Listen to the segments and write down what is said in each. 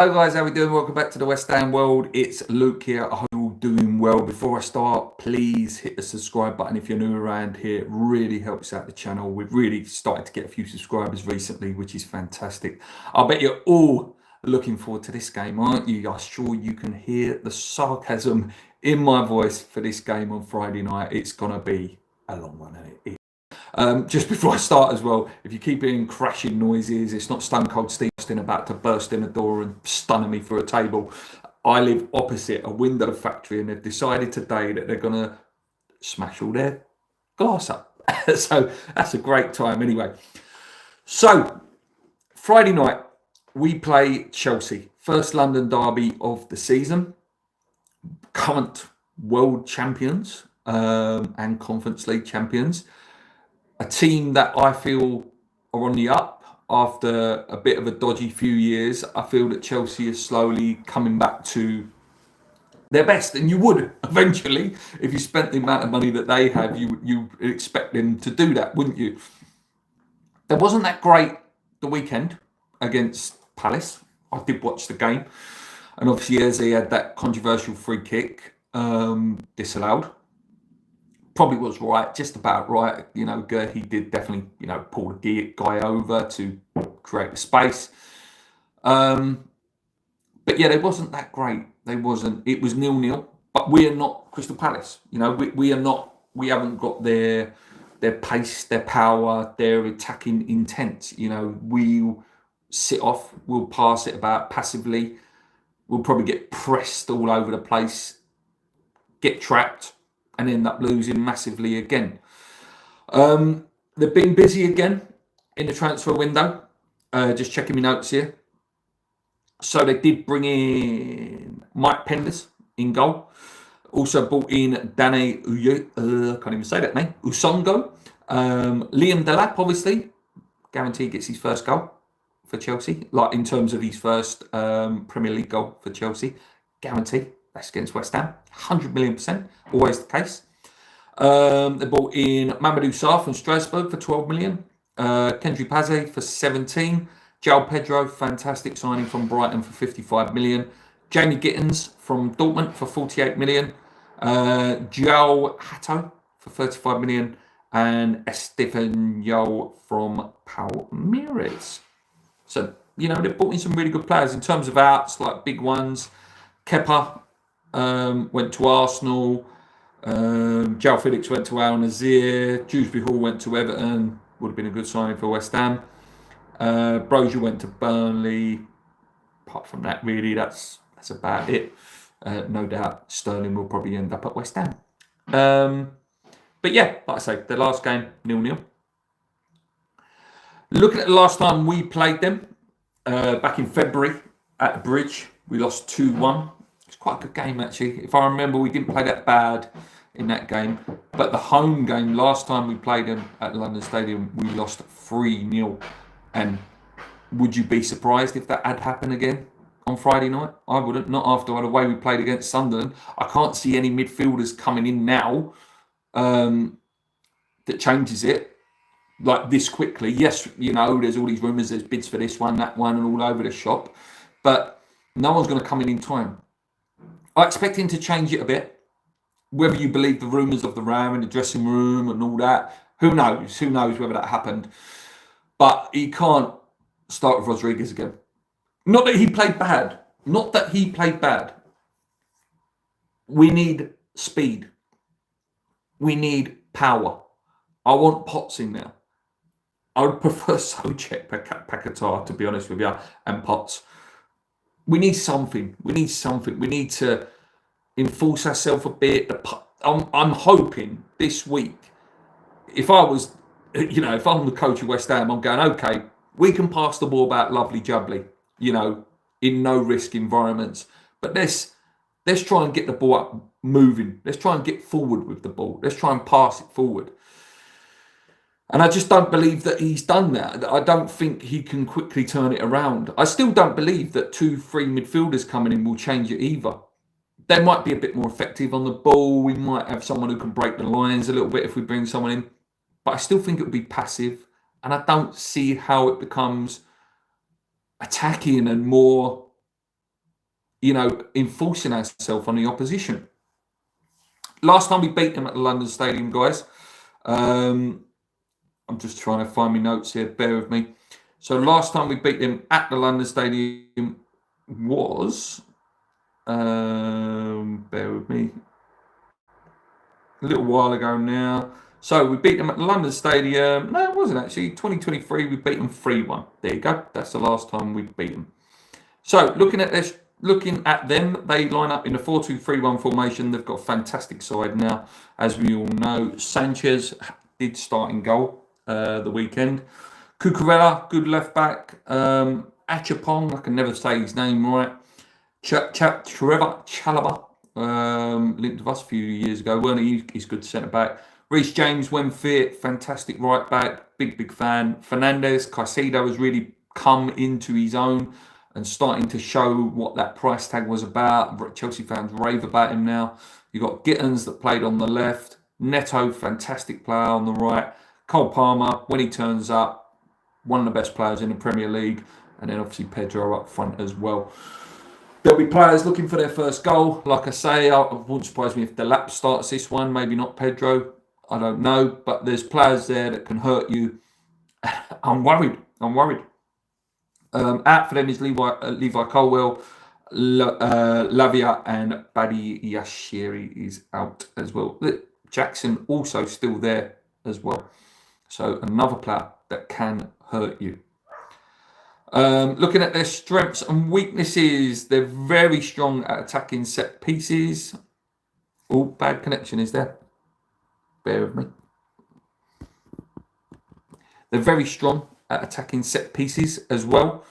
Hello guys, how we doing? Welcome back to the West Ham world. It's Luke here. I hope you're all doing well. Before I start, please hit the subscribe button if you're new around here. It really helps out the channel. We've really started to get a few subscribers recently, which is fantastic. I bet you're all looking forward to this game, aren't you? I'm sure you can hear the sarcasm in my voice for this game on Friday night. It's going to be a long one, isn't it? Just before I start as well, if you keep hearing crashing noises, it's not Stone Cold Steve Austin about to burst in a door and stun me through a table. I live opposite a window factory and they've decided today that they're going to smash all their glass up. So that's a great time anyway. So Friday night, we play Chelsea. First London derby of the season. Current world champions and Conference League champions. A team that I feel are on the up after a bit of a dodgy few years. I feel that Chelsea is slowly coming back to their best, and you would eventually, if you spent the amount of money that they have, you expect them to do that, wouldn't you? There wasn't that great the weekend against Palace. I did watch the game, and obviously Eze had that controversial free kick disallowed. Probably was right, just about right. You know, he did definitely, pull the guy over to create the space. But yeah, they wasn't that great. They wasn't. It was 0-0. But we are not Crystal Palace. We are not. We haven't got their pace, their power, their attacking intent. We'll sit off. We'll pass it about passively. We'll probably get pressed all over the place, get trapped, and end up losing massively again. They've been busy again in the transfer window. Just checking my notes here. So they did bring in Mike Penders in goal. Also brought in Dane can't even say that name. Usongo. Liam Delap, obviously, guaranteed gets his first goal for Chelsea. Like in terms of his first Premier League goal for Chelsea, guaranteed. That's against West Ham, 100 million%, always the case. They brought in Mamadou Sarr from Strasbourg for 12 million. Kendry Paze for 17. João Pedro, fantastic signing from Brighton for 55 million. Jamie Gittins from Dortmund for 48 million. João Hato for 35 million. And Estefano from Palmeiras. So, they brought in some really good players in terms of outs, like big ones. Kepa went to Arsenal. João Felix went to Al Nassr. Dewsbury Hall went to Everton. Would have been a good signing for West Ham. Brozier went to Burnley. Apart from that, really, that's about it. No doubt Sterling will probably end up at West Ham. But yeah, like I say, the last game, 0-0. Looking at the last time we played them, back in February at the Bridge, we lost 2-1. It's quite a good game, actually. If I remember, we didn't play that bad in that game. But the home game, last time we played them at London Stadium, we lost 3-0. And would you be surprised if that had happened again on Friday night? I wouldn't. Not after the way we played against Sunderland. I can't see any midfielders coming in now that changes it like this quickly. Yes, there's all these rumours, there's bids for this one, that one, and all over the shop. But no one's going to come in time. I expect him to change it a bit. Whether you believe the rumours of the row in the dressing room and all that, who knows? Who knows whether that happened? But he can't start with Rodriguez again. Not that he played bad. We need speed. We need power. I want Potts in there. I would prefer Soucek, Paquetá, to be honest with you, and Potts. We need something. We need to enforce ourselves a bit. I'm hoping this week, if I'm the coach of West Ham, I'm going, okay, we can pass the ball about lovely jubbly, in no risk environments. But let's try and get the ball up moving. Let's try and get forward with the ball. Let's try and pass it forward. And I just don't believe that he's done that. I don't think he can quickly turn it around. I still don't believe that 2-3 midfielders coming in will change it either. They might be a bit more effective on the ball. We might have someone who can break the lines a little bit if we bring someone in. But I still think it would be passive. And I don't see how it becomes attacking and more enforcing ourselves on the opposition. Last time we beat them at the London Stadium, guys. I'm just trying to find my notes here. Bear with me. So last time we beat them at the London Stadium was, bear with me, a little while ago now. So we beat them at the London Stadium. No, it wasn't actually. 2023, we beat them 3-1. There you go. That's the last time we beat them. So looking at them, they line up in a 4-2-3-1 formation. They've got a fantastic side now, as we all know. Sanchez did start in goal the weekend. Cucurella, good left back. Achapong, I can never say his name right. Trevor Chalaba, linked with us a few years ago, weren't he? He's good centre back. Reece James, when fit, fantastic right back. Big fan. Fernandez, Caicedo has really come into his own and starting to show what that price tag was about. Chelsea fans rave about him now. You've got Gittins that played on the left. Neto, fantastic player on the right. Cole Palmer, when he turns up, one of the best players in the Premier League. And then obviously Pedro up front as well. There'll be players looking for their first goal. Like I say, it wouldn't surprise me if Delap starts this one. Maybe not Pedro. I don't know. But there's players there that can hurt you. I'm worried. Out for them is Levi Colwell, Lavia, and Badi Yashiri is out as well. Jackson also still there as well. So another player that can hurt you. Looking at their strengths and weaknesses, they're very strong at attacking set pieces. Oh, bad connection is there. Bear with me. They're very strong at attacking set pieces as well.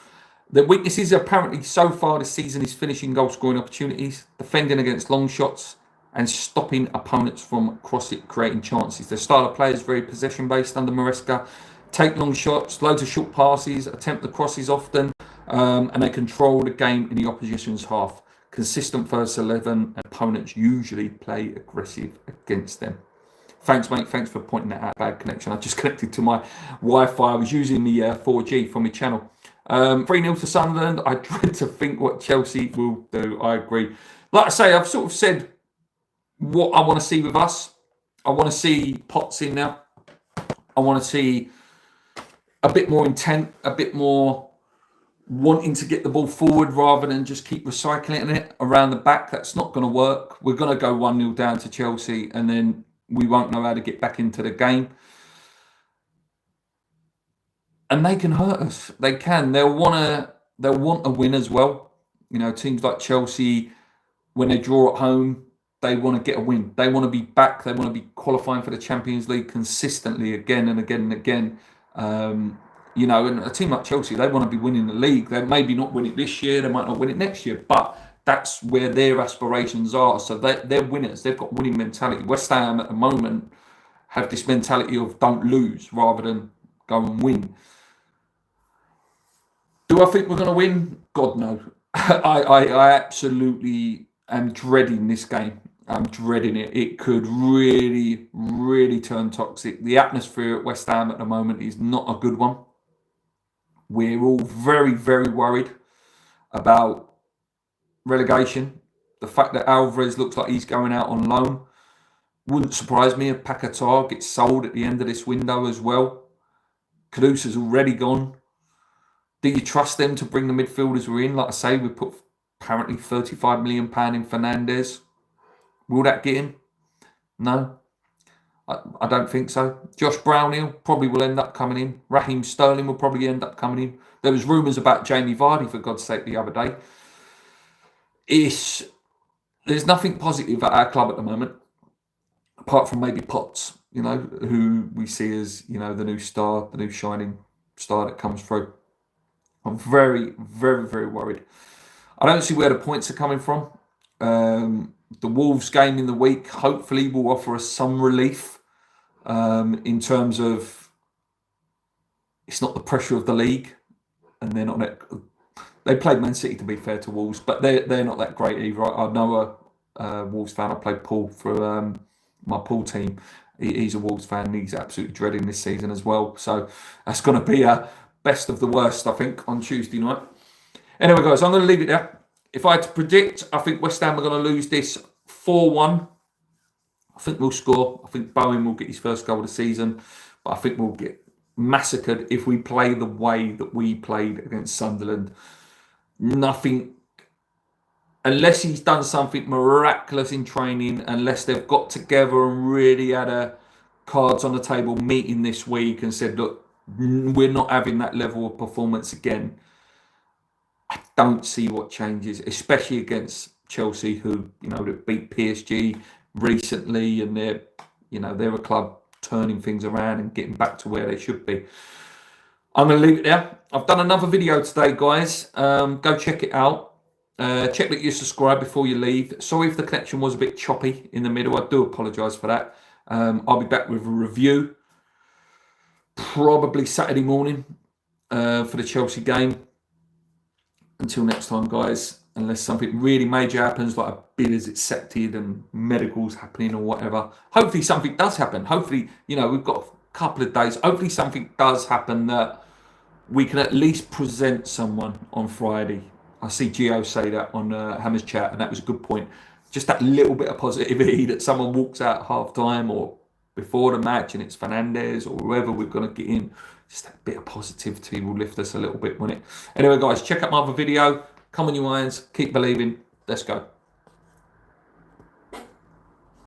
Their weaknesses apparently so far this season is finishing goal scoring opportunities, defending against long shots, and stopping opponents from creating chances. Their style of play is very possession based under Maresca. Take long shots, loads of short passes, attempt the crosses often, and they control the game in the opposition's half. Consistent first 11, opponents usually play aggressive against them. Thanks, mate. Thanks for pointing that out. Bad connection. I just connected to my Wi-Fi. I was using the 4G from my channel. 3-0 to Sunderland. I dread to think what Chelsea will do. I agree. Like I say, I've sort of said what I want to see with us. I want to see Potts in now. I want to see a bit more intent, a bit more wanting to get the ball forward rather than just keep recycling it around the back. That's not going to work. We're going to go 1-0 down to Chelsea and then we won't know how to get back into the game. And they can hurt us. They can. They'll want a win as well. Teams like Chelsea, when they draw at home, they want to get a win. They want to be back. They want to be qualifying for the Champions League consistently again and again and again. And a team like Chelsea, they want to be winning the league. They maybe not win it this year. They might not win it next year. But that's where their aspirations are. So they're winners. They've got winning mentality. West Ham at the moment have this mentality of don't lose rather than go and win. Do I think we're going to win? God, no. I absolutely am dreading this game. I'm dreading it. It could really, really turn toxic. The atmosphere at West Ham at the moment is not a good one. We're all very, very worried about relegation. The fact that Alvarez looks like he's going out on loan. Wouldn't surprise me if Paquetá gets sold at the end of this window as well. Caduce's already gone. Do you trust them to bring the midfielders we're in? Like I say, we put apparently £35 million in Fernandez. Will that get him? No. I don't think so. Josh Brownhill probably will end up coming in. Raheem Sterling will probably end up coming in. There was rumours about Jamie Vardy, for God's sake, the other day. There's nothing positive at our club at the moment, apart from maybe Potts, who we see as, the new star, the new shining star that comes through. I'm very, very, very worried. I don't see where the points are coming from. The Wolves game in the week hopefully will offer us some relief in terms of it's not the pressure of the league, and they're not that. They played Man City, to be fair to Wolves, but they're not that great either. I know a Wolves fan. I played Paul for my Paul team. He's a Wolves fan. And he's absolutely dreading this season as well. So that's going to be a best of the worst, I think, on Tuesday night. Anyway, guys, I'm going to leave it there. If I had to predict, I think West Ham are going to lose this 4-1. I think we'll score. I think Bowen will get his first goal of the season. But I think we'll get massacred if we play the way that we played against Sunderland. Nothing, unless he's done something miraculous in training, unless they've got together and really had a cards on the table meeting this week and said, look, we're not having that level of performance again. I don't see what changes, especially against Chelsea, who, you know, beat PSG recently, and they're a club turning things around and getting back to where they should be. I'm going to leave it there. I've done another video today, guys. Go check it out. Check that you subscribe before you leave. Sorry if the connection was a bit choppy in the middle. I do apologise for that. I'll be back with a review probably Saturday morning for the Chelsea game. Until next time, guys, unless something really major happens, like a bid is accepted and medicals happening or whatever. Hopefully something does happen. Hopefully, you know, we've got a couple of days. Hopefully something does happen that we can at least present someone on Friday. I see Gio say that on Hammer's chat, and that was a good point. Just that little bit of positivity that someone walks out half time or before the match and it's Fernandez or whoever we're going to get in. Just that bit of positivity will lift us a little bit, won't it? Anyway, guys, check out my other video. Come on, you irons. Keep believing. Let's go.